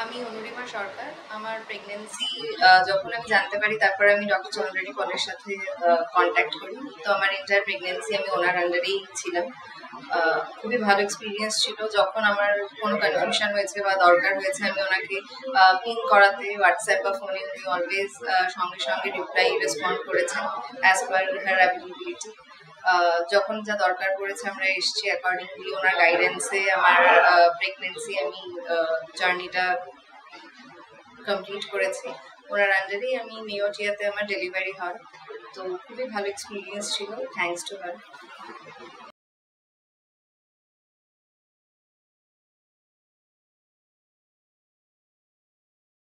আমি অনুরিমা সরকার। আমার প্রেগন্যান্সি যখন আমি জানতে পারি, তারপর আমি ডক্টর চন্দ্রানী পলের সাথে কন্ট্যাক্ট করি। তো আমার এন্টায়ার প্রেগন্যান্সি আমি ওনার আন্ডারেই ছিলাম। খুবই ভালো এক্সপিরিয়েন্স ছিল। যখন আমার কোনো কনফিউশন হয়েছে বা দরকার হয়েছে, আমি ওনাকে পিং করাতে হোয়াটসঅ্যাপ বা ফোনে উনি অলওয়েজ সঙ্গে সঙ্গে রেসপন্ড করেছেন অ্যাজ পার হার অ্যাবিলিটি। যখন যা দরকার পড়েছে আমরা এসেছি অ্যাকর্ডিংলি ওনার গাইডেন্সে। আমার প্রেগনেন্সি আমি জার্নিটা কমপ্লিট করেছি। ওনার আন্ডারেই আমি নিউটিয়াতে আমার ডেলিভারি হয়। তো খুবই ভালো এক্সপিরিয়েন্স ছিল, থ্যাঙ্কস টু হার।